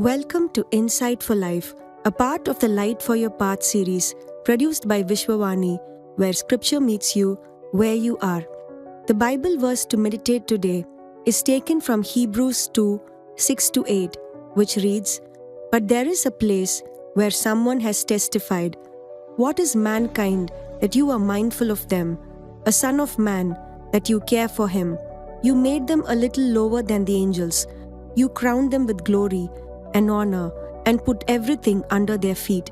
Welcome to Insight for Life, a part of the Light for Your Path series produced by Vishwavani, where scripture meets you where you are. The Bible verse to meditate today is taken from Hebrews 2, 6-8, which reads, "But there is a place where someone has testified, 'What is mankind that you are mindful of them, a son of man that you care for him? You made them a little lower than the angels. You crowned them with glory and honor and put everything under their feet.'"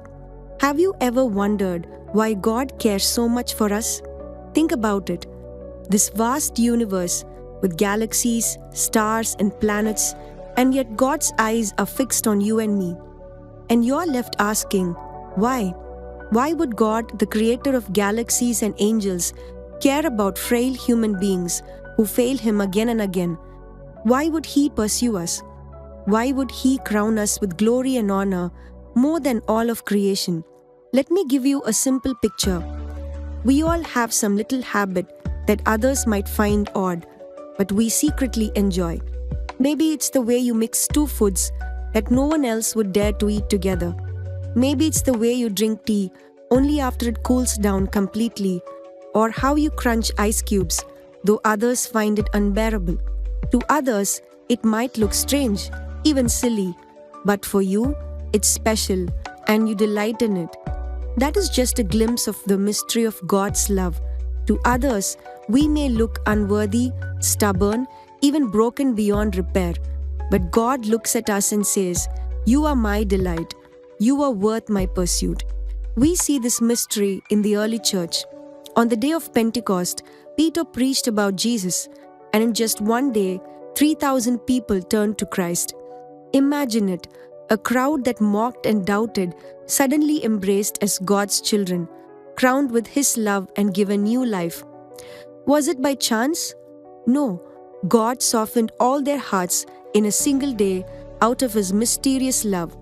Have you ever wondered why God cares so much for us? Think about it. This vast universe with galaxies, stars, and planets, and yet God's eyes are fixed on you and me. And you're left asking, why? Why would God, the creator of galaxies and angels, care about frail human beings who fail Him again and again? Why would He pursue us? Why would He crown us with glory and honor more than all of creation? Let me give you a simple picture. We all have some little habit that others might find odd, but we secretly enjoy. Maybe it's the way you mix two foods that no one else would dare to eat together. Maybe it's the way you drink tea only after it cools down completely, or how you crunch ice cubes, though others find it unbearable. To others, it might look strange, even silly, but for you, it's special and you delight in it. That is just a glimpse of the mystery of God's love. To others, we may look unworthy, stubborn, even broken beyond repair. But God looks at us and says, "You are my delight. You are worth my pursuit." We see this mystery in the early church. On the day of Pentecost, Peter preached about Jesus, and in just one day, 3,000 people turned to Christ. Imagine it, a crowd that mocked and doubted suddenly embraced as God's children, crowned with His love and given new life. Was it by chance? No. God softened all their hearts in a single day out of His mysterious love.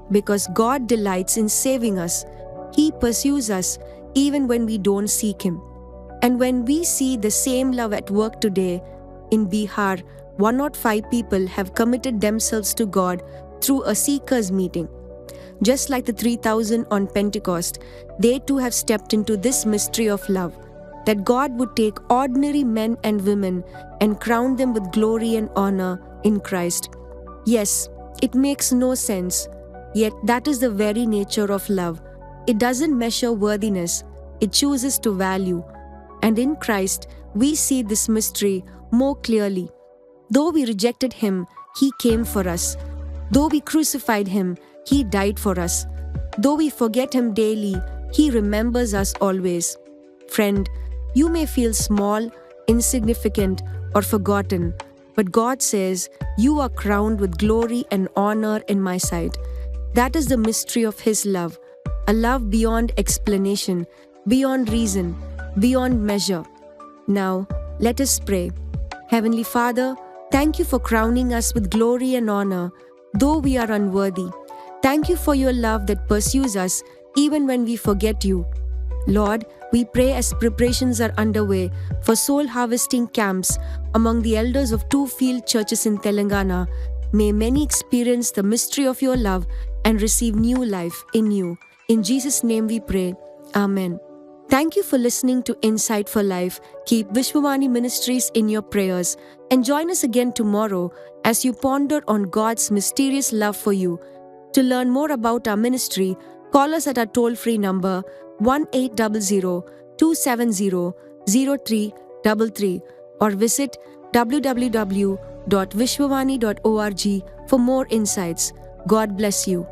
Because God delights in saving us, He pursues us even when we don't seek Him. And when we see the same love at work today, in Bihar, 105 people have committed themselves to God through a seekers meeting. Just like the 3,000 on Pentecost, they too have stepped into this mystery of love, that God would take ordinary men and women and crown them with glory and honor in Christ. Yes, it makes no sense, yet that is the very nature of love. It doesn't measure worthiness, it chooses to value. And in Christ, we see this mystery more clearly. Though we rejected Him, He came for us. Though we crucified Him, He died for us. Though we forget Him daily, He remembers us always. Friend, you may feel small, insignificant, or forgotten, but God says, "You are crowned with glory and honor in my sight." That is the mystery of His love, a love beyond explanation, beyond reason, beyond measure. Now, let us pray. Heavenly Father, thank You for crowning us with glory and honor, though we are unworthy. Thank You for Your love that pursues us even when we forget You. Lord, we pray as preparations are underway for soul harvesting camps among the elders of 2 field churches in Telangana, may many experience the mystery of Your love and receive new life in You. In Jesus' name we pray. Amen. Thank you for listening to Insight for Life. Keep Vishwavani Ministries in your prayers and join us again tomorrow as you ponder on God's mysterious love for you. To learn more about our ministry, call us at our toll-free number 1-800-270-0333 or visit www.vishwavani.org for more insights. God bless you.